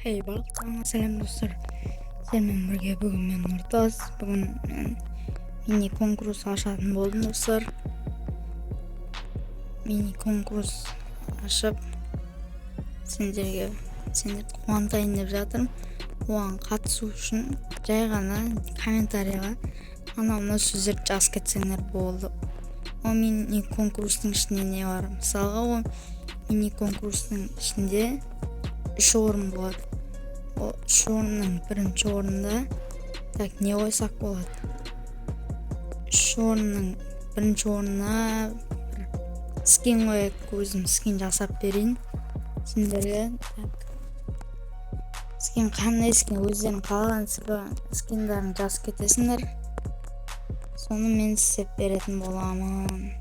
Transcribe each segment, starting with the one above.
Hey bарлықтарыңа сәлем достар. Сіздермен бірге бүгін мен Нұртас. Бүгін мен мини конкурс ашатын болдым достар. Мини конкурс ашып сендерді қуантайын деп жатырмын. Оған қатысу үшін жай ғана комментарийға мына сөздерді жазып кетсеңдер болды. О мини конкурстың ішінде не бар? Мысалға, о мини конкурстың ішінде 3 орын болады. О 3 орынның бірінші орнында не қойсақ болады? 3 орынның бірінші орнына скин қояйық. Өзім скин жасап берейін сендерге. Скин қандай скин? Өздерің қалаған скиндарын жазып кетесіңдер. Соны мен істеп беретін боламын.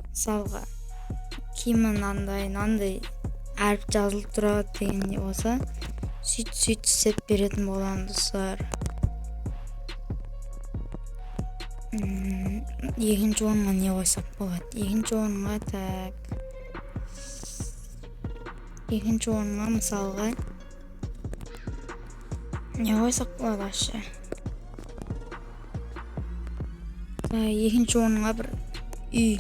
Мысалға, киімі мынандай әріп жазылып тұрады дегенде болса, сөйт істеп беретін боламын достар. Екінші орынға не қойсақ болады? Екінші орынға мысалға не қойсақ болады ашы? Екінші орынға бір үй,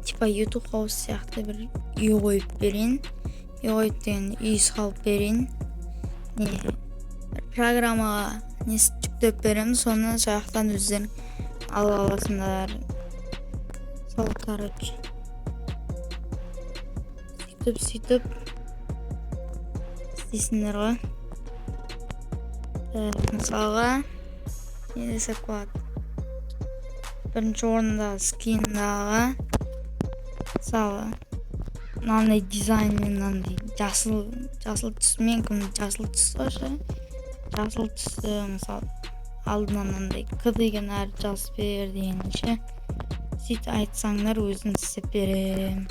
типа YouTube хаус сияқты бір үй қойып берейін. Үй қойып дегенде үй салып берейін. Программаға жүктеп беремін, соны жақтан өздерің ала аласыңдар. Сол, короче. Сөйтіп істейсіңдер ғой. Мысалға, не десек болады? Бірінші орында скиндағы мысалы мынандай дизайнмен мынандай жасыл түсмен, жасыл түс қойшы. Жасыл түсті мысалы алдынан мынандай К деген әріп жазып бер дегенше сөйтіп айтсаңдар өзім істеп берем.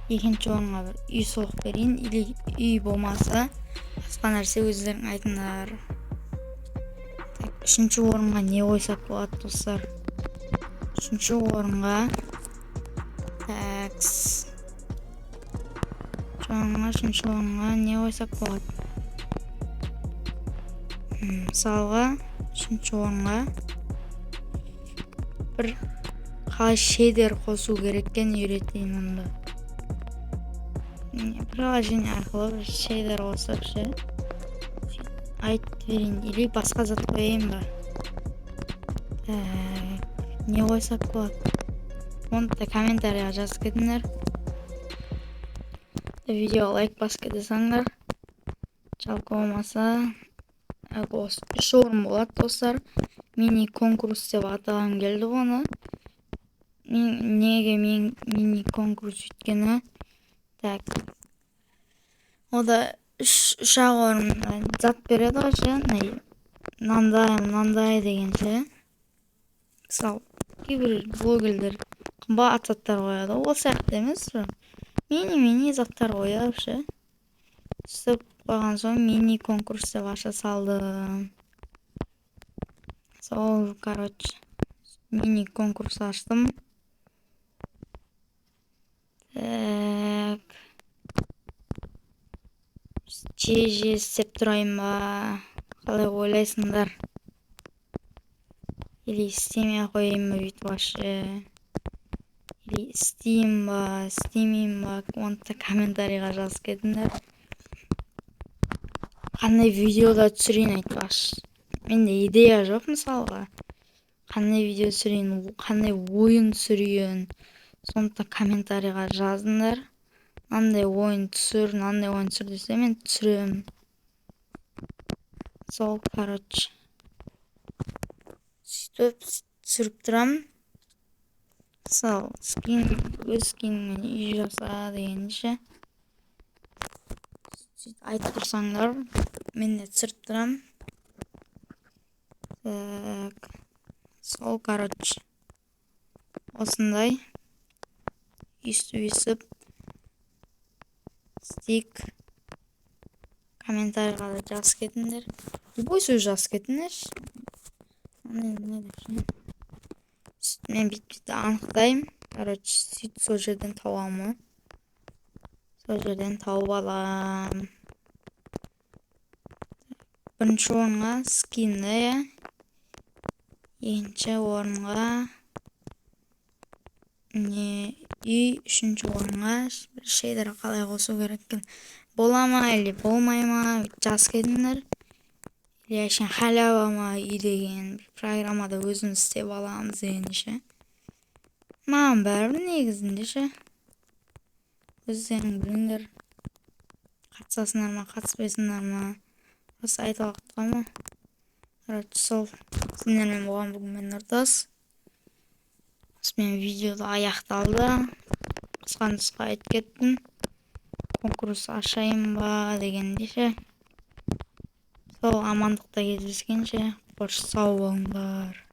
Екінші орынға бір үй соғып берейін, или үй болмаса басқа нәрсе өздерің айтыңдар. Үшінші орынға не қойсақ болады достар? Үшінші орынға не қойсақ болады? Мысалға, үшінші орынға бір қалай шейдер қосу керектен үйретейін онда. Приложение арқылы бір шейдер қосып айтып берейін, или басқа зат қояйын ба? Не қойсақ болады? Оны да комментарийға жазып кетіңдер. Видео лайк басып кетесіңдер. Жалпы болмаса 3 орын болады достар. Мини конкурс деп атаған келді оны. Неге мини конкурс өткені? Ода 3 орын зат береді ғой, мынандай дегенше. Мысалы, кейбір блогерлер қымбат заттар қояды, ол сияқты емес. Мини заттар қояды. Сөйтіп қойған соң мини конкурс деп аша салдым. Сол, короче, мини конкурс аштым. Же істеп тұрайын ба? Қалай ойлайсыңдар? Или істемей қойайын ба бүйтіп ашы? Или істеймін ба, істемеймін ба? Оны да комментарийға жазып кетіңдер. Қандай видеода түсірейін айтып ашы? Менде идея жоқ мысалға. Қандай видео түсірейін, қандай ойын түсірейін, соны да комментарийға жазыңдар. Мынандай ойын түсір десе мен түсірем. Сол, короче. Сөйтіп түсіріп тұрам. Мысалы, өз скинмен үй жаса дегенше айтып тұрсаңдар, мен де түсіріп тұрам. Сол, короче. Осындай өйстіп стик комментарийға да жазып кетіңдер. Любой сөз жазып кетіңдер. Мен бүйтіп анықтаймын. Короче, сөйтіп сол жерден табамын. Сол жерден тауып алам. Бірінші орынға скинді, иә. Екінші орынға үй, үшінші орынға бір шейдер қалай қосу керек екен. Бола ма, или болмай ма, жазып кетіңдер. Или әшейін халява ма үй деген бір программада өзіміз істеп аламыз деген ше. Маған бәрібір негізінде ше. Өздерің біліңдер. Қатысасыңдар ма, қатыспайсыңдар ма. Осы айтып уақытқа ма. Короче, сол. Сендермен болған бүгін мен Нұртас. Осымен видеода аяқталды. Қысқа айтып кеттім. Конкурс ашайын ба дегенде ше. Сол амандықта кездескенше. Қош сау болыңдар.